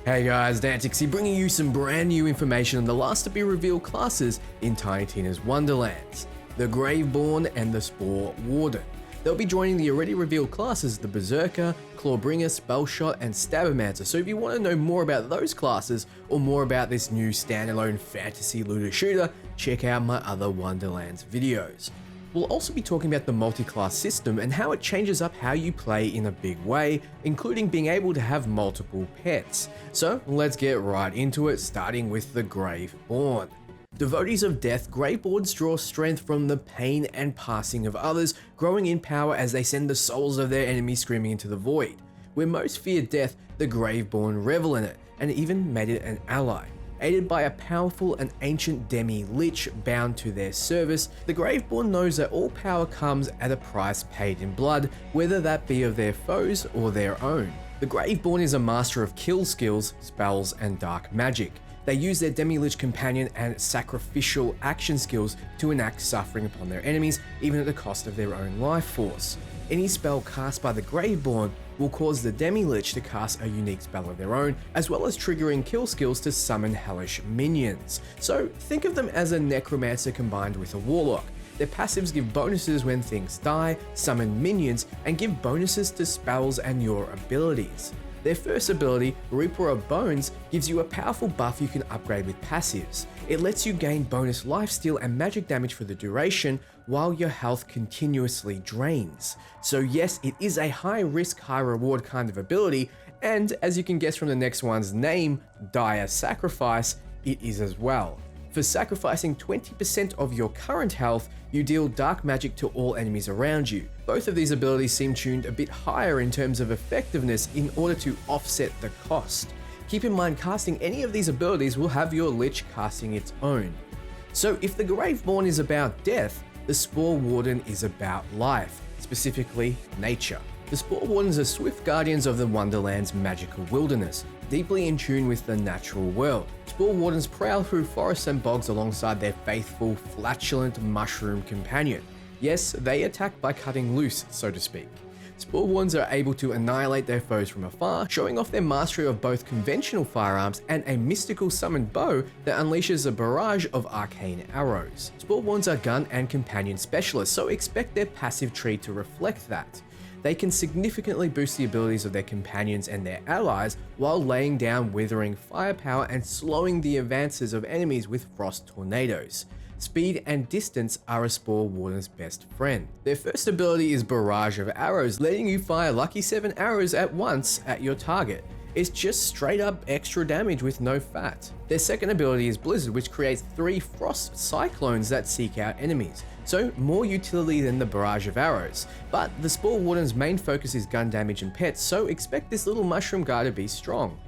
Hey guys, Dantixie bringing you some brand new information on the last to be revealed classes in Tiny Tina's Wonderlands, the Graveborn and the Spore Warden. They'll be joining the already revealed classes the Berserker, Clawbringer, Spellshot, and Stabbomancer, so if you want to know more about those classes or more about this new standalone fantasy looter shooter, check out my other Wonderlands videos. We'll also be talking about the multiclass system and how it changes up how you play in a big way, including being able to have multiple pets. So let's get right into it, starting with the Graveborn. Devotees of death, Graveborns draw strength from the pain and passing of others, growing in power as they send the souls of their enemies screaming into the void. Where most fear death, the Graveborn revel in it, and even made it an ally. Aided by a powerful and ancient demi-lich bound to their service, the Graveborn knows that all power comes at a price paid in blood, whether that be of their foes or their own. The Graveborn is a master of kill skills, spells, and dark magic. They use their demi-lich companion and sacrificial action skills to enact suffering upon their enemies, even at the cost of their own life force. Any spell cast by the Graveborn will cause the demi-lich to cast a unique spell of their own, as well as triggering kill skills to summon hellish minions. So think of them as a necromancer combined with a warlock. Their passives give bonuses when things die, summon minions, and give bonuses to spells and your abilities. Their first ability, Reaper of Bones, gives you a powerful buff you can upgrade with passives. It lets you gain bonus lifesteal and magic damage for the duration, while your health continuously drains. So yes, it is a high risk, high reward kind of ability, and as you can guess from the next one's name, Dire Sacrifice, it is as well. For sacrificing 20% of your current health, you deal dark magic to all enemies around you. Both of these abilities seem tuned a bit higher in terms of effectiveness in order to offset the cost. Keep in mind, casting any of these abilities will have your Lich casting its own. So if the Graveborn is about death, the Spore Warden is about life, specifically nature. The Spore Wardens are swift guardians of the Wonderland's magical wilderness, deeply in tune with the natural world. Spore Wardens prowl through forests and bogs alongside their faithful, flatulent mushroom companion. Yes, they attack by cutting loose, so to speak. Spore Wardens are able to annihilate their foes from afar, showing off their mastery of both conventional firearms and a mystical summoned bow that unleashes a barrage of arcane arrows. Spore Wardens are gun and companion specialists, so expect their passive tree to reflect that. They can significantly boost the abilities of their companions and their allies while laying down withering firepower and slowing the advances of enemies with frost tornadoes. Speed and distance are a Spore Warden's best friend. Their first ability is Barrage of Arrows, letting you fire lucky 7 arrows at once at your target. It's just straight up extra damage with no fat. Their second ability is Blizzard, which creates 3 frost cyclones that seek out enemies. So more utility than the Barrage of Arrows. But the Spore Warden's main focus is gun damage and pets, so expect this little mushroom guy to be strong.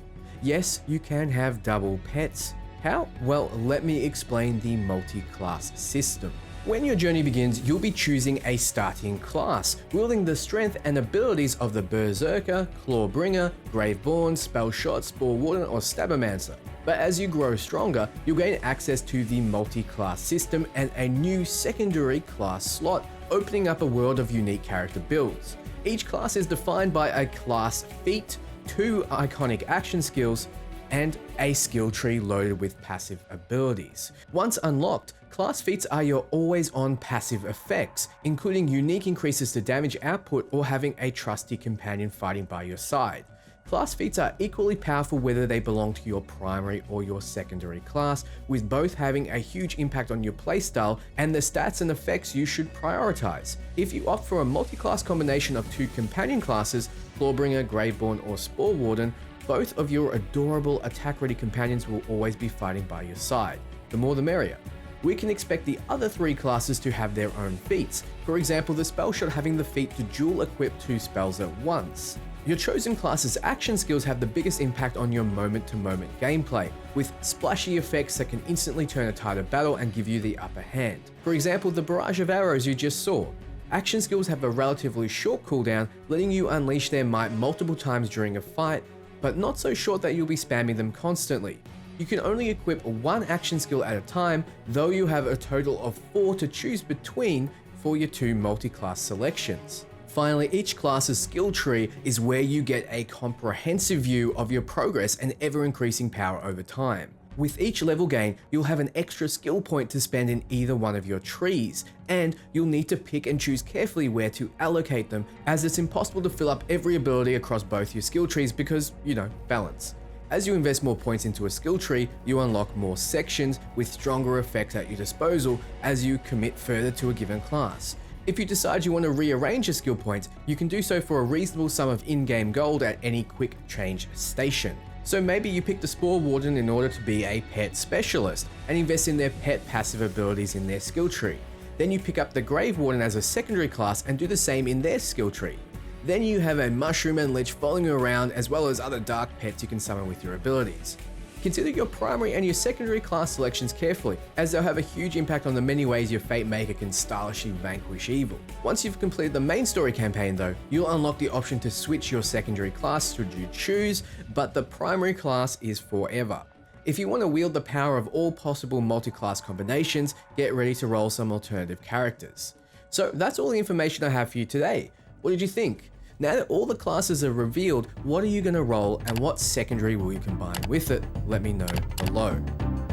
Yes, you can have double pets. How? Well, let me explain the multi-class system. When your journey begins, you'll be choosing a starting class, wielding the strength and abilities of the Berserker, Clawbringer, Graveborn, Spellshot, Spore Warden, or Stabbomancer. But as you grow stronger, you'll gain access to the multi-class system and a new secondary class slot, opening up a world of unique character builds. Each class is defined by a class feat, 2 iconic action skills, and a skill tree loaded with passive abilities. Once unlocked, class feats are your always-on passive effects, including unique increases to damage output or having a trusty companion fighting by your side. Class feats are equally powerful whether they belong to your primary or your secondary class, with both having a huge impact on your playstyle and the stats and effects you should prioritize. If you opt for a multi-class combination of 2 companion classes, Clawbringer, Graveborn, or Spore Warden, both of your adorable attack-ready companions will always be fighting by your side. The more the merrier. We can expect the other 3 classes to have their own feats, for example the Spellshot having the feat to dual equip 2 spells at once. Your chosen class's action skills have the biggest impact on your moment-to-moment gameplay, with splashy effects that can instantly turn a tide of battle and give you the upper hand. For example, the Barrage of Arrows you just saw. Action skills have a relatively short cooldown, letting you unleash their might multiple times during a fight, but not so short that you'll be spamming them constantly. You can only equip 1 action skill at a time, though you have a total of 4 to choose between for your 2 multi-class selections. Finally, each class's skill tree is where you get a comprehensive view of your progress and ever-increasing power over time. With each level gain, you'll have an extra skill point to spend in either one of your trees, and you'll need to pick and choose carefully where to allocate them, as it's impossible to fill up every ability across both your skill trees because, balance. As you invest more points into a skill tree, you unlock more sections with stronger effects at your disposal as you commit further to a given class. If you decide you want to rearrange your skill points, you can do so for a reasonable sum of in-game gold at any quick change station. So maybe you pick the Spore Warden in order to be a pet specialist and invest in their pet passive abilities in their skill tree. Then you pick up the Graveborn as a secondary class and do the same in their skill tree. Then you have a mushroom and lich following you around, as well as other dark pets you can summon with your abilities. Consider your primary and your secondary class selections carefully, as they'll have a huge impact on the many ways your Fate Maker can stylishly vanquish evil. Once you've completed the main story campaign though, you'll unlock the option to switch your secondary class should you choose, but the primary class is forever. If you want to wield the power of all possible multi-class combinations, get ready to roll some alternative characters. So that's all the information I have for you today. What did you think? Now that all the classes are revealed, what are you going to roll and what secondary will you combine with it? Let me know below.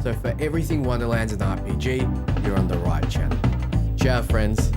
So for everything Wonderlands and RPG, you're on the right channel. Ciao friends.